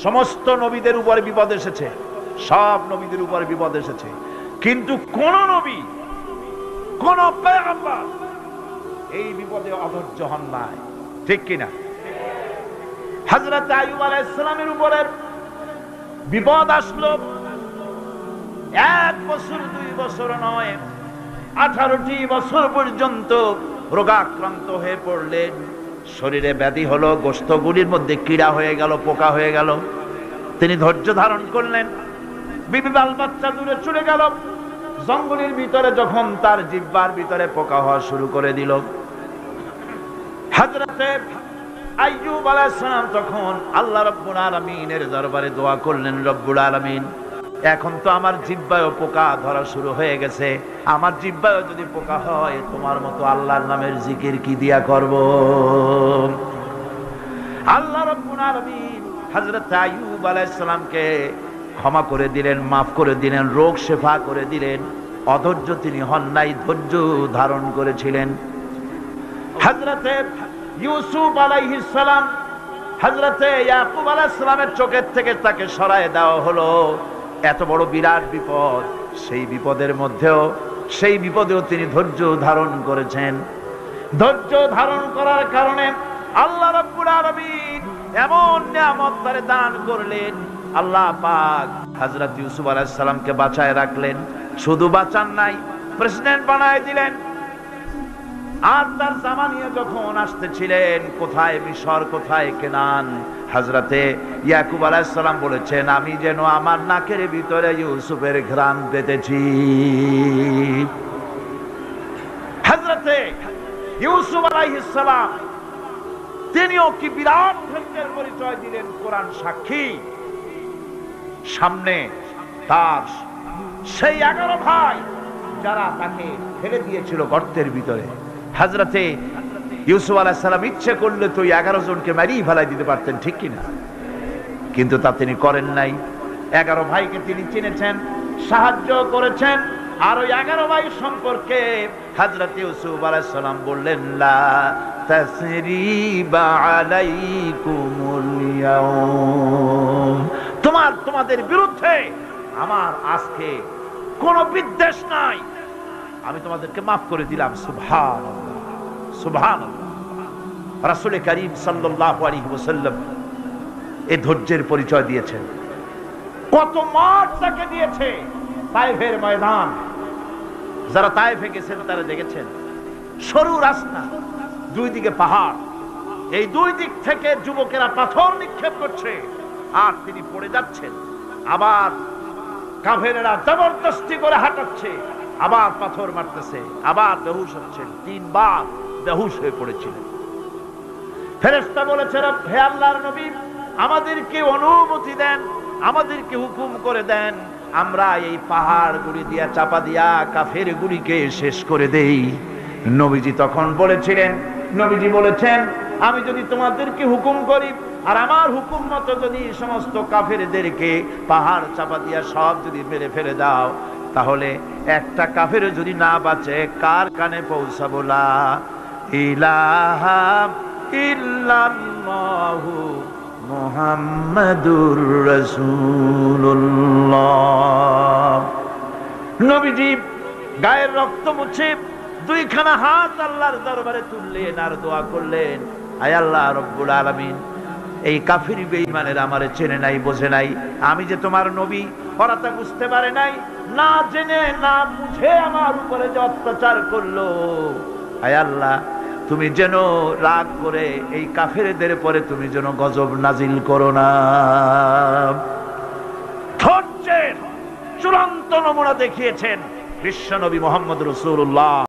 সমস্ত নবীদের উপরে বিপদ এসেছে, সব নবীদের উপরে বিপদ এসেছে, কিন্তু কোন নবী, কোন পয়গম্বর এই বিপদে অধৈর্য হন নাই, ঠিক কিনা? হযরত আইয়ুব আলাইহিস সালামের উপরে বিপদ আসলো, 1 বছর 2 বছর নয়, 18টি বছর পর্যন্ত রোগাক্রান্ত হয়ে পড়লেন। শরীরে ব্যাধি হলো, গোশতগুলির মধ্যে কীড়া হয়ে গেল, পোকা হয়ে গেল। তিনি ধৈর্য ধারণ করলেন, বিবি বাল বাচ্চা দূরে চলে গেল। জঙ্গলের ভিতরে যখন তার জিহ্বার ভিতরে পোকা হওয়া শুরু করে দিল, হযরতে আইয়ুব আলাইহিস সালাম তখন আল্লাহ রাব্বুল আলামিনের দরবারে দোয়া করলেন, রব্বুল আলামিন, এখন তো আমার জিহ্বায়ও পোকা ধরা শুরু হয়ে গেছে, আমার জিহ্বায়ও যদি পোকা হয়, তোমার মতো আল্লাহর নামের জিকির কি দিয়া করব? আল্লাহ রাব্বুল আলামিন হযরত আইয়ুব আলাইহিস সালামকে ক্ষমা করে দিলেন, মাফ করে দিলেন, রোগ শেফা করে দিলেন। অধৈর্য তিনি হন নাই, ধৈর্য ধারণ করেছিলেন। হযরতে ইউসুফ আলাইহিস সালাম, হযরতে ইয়াকুব আলাইহিস সালামের চোখের থেকে তাকে সরায় দেওয়া হলো। এত বড় বিরাট বিপদ, সেই বিপদেও তিনি ধৈর্য ধারণ করেছেন। ধৈর্য ধারণ করার কারণে আল্লাহ রাব্বুল আলামিন এমন নিয়ামত তারে দান করলেন। আল্লাহ পাক হযরত ইউসুফ আলাইহিস সালামকে বাঁচায় রাখলেন। শুধু বাঁচান নাই, প্রেসিডেন্ট বানায় দিলেন। আর তার জামানিয়া যখন আসতেছিলেন, কোথায় মিশর, কোথায় কেনান, হযরতে ইয়াকুব আলাইহিস সালাম বলেছেন, আমি যেন আমার নাকের ভিতরে ইউসুফের ঘ্রাণ পেতেছি। হযরতে ইউসুফ আলাইহিস সালাম তিনিও কি বিরাট ধৈর্যের পরিচয় দিলেন, কোরআন সাক্ষী। সামনে তার সেই 11 ভাই যারা তাকে ফেলে দিয়েছিল গর্তের ভিতরে। হযরতে ইউসুফ আলাইহিস সালাম ইচ্ছে করলে তো 11 জনকে মারিয়ে ফেলাই দিতে পারতেন, ঠিক কিনা? কিন্তু তা তিনি করেন নাই। 11 ভাইকে তিনি চিনেছেন, সাহায্য করেছেন। আর ওই 11 ভাই সম্পর্কে হযরত ইউসুফ আলাইহিস সালাম বললেন, লা তাসরিবা আলাইকুমুল ইয়াউম, তোমাদের বিরুদ্ধে আমার আজকে কোনো বিদ্বেষ নাই, আমি তোমাদেরকে মাফ করে দিলাম। সুবহানাল্লাহ, সুবহানাল্লাহ। রাসূল করিম সাল্লাল্লাহু আলাইহি ওয়াসাল্লাম এই ধৈর্যের পরিচয় দিয়েছেন। কত মাঠ তাকে দিয়েছে, তায়েফের ময়দান। যারা তায়েফে গেছেন তারা দেখেছেন, সরু রাস্তা, দুই দিকে পাহাড়, এই দুই দিক থেকে যুবকেরা পাথর নিক্ষেপ করছে, আর তিনি পড়ে যাচ্ছেন। আবার কাফেরেরা জবরদস্তি করে হাঁটাচ্ছে, আবার পাথর মারতেছে, আবার বেহুশ হচ্ছেন। 3 বার বেহুশ হয়ে পড়েছিলেন। ফেরেশতা বলেছেন, হে আল্লাহর নবী, আমাদেরকে অনুমতি দেন, আমাদেরকে হুকুম করে দেন, আমরা এই পাহাড় গুলি দিয়া চাপা দিয়া কাফের গুলিকে শেষ করে দেই। নবীজি তখন বলেছিলেন, নবীজি বলেছেন, আমি যদি তোমাদেরকে হুকুম করি আর আমার হুকুম মতো যদি সমস্ত কাফেরদেরকে পাহাড় চাপা দিয়া সব যদি মেরে ফেলে দাও, তাহলে একটা কাফের যদি না বাঁচে, কার কানে পৌঁছাবো? লা ইলাহা ইল্লাল্লাহু মুহাম্মাদুর রাসূলুল্লাহ। নবীজি গায়ের রক্ত মুছে 2 খানা হাত আল্লাহর দরবারে তুললেন আর দোয়া করলেন, আয় আল্লাহ রব্বুল আলামিন, এই কাফির বেঈমানের আমারে চেনে নাই, বোঝে নাই, আমি যে তোমার নবী ওরা তা বুঝতে পারে নাই, না জেনে না বুঝে আমার উপরে যে অত্যাচার করলো, আয় আল্লাহ তুমি যেন রাগ করে এই কাফেরদের পরে তুমি যেন গজব নাজিল করো না। ধৈর্যের চূড়ান্ত নমুনা দেখিয়েছেন বিশ্বনবী মুহাম্মদ রাসূলুল্লাহ।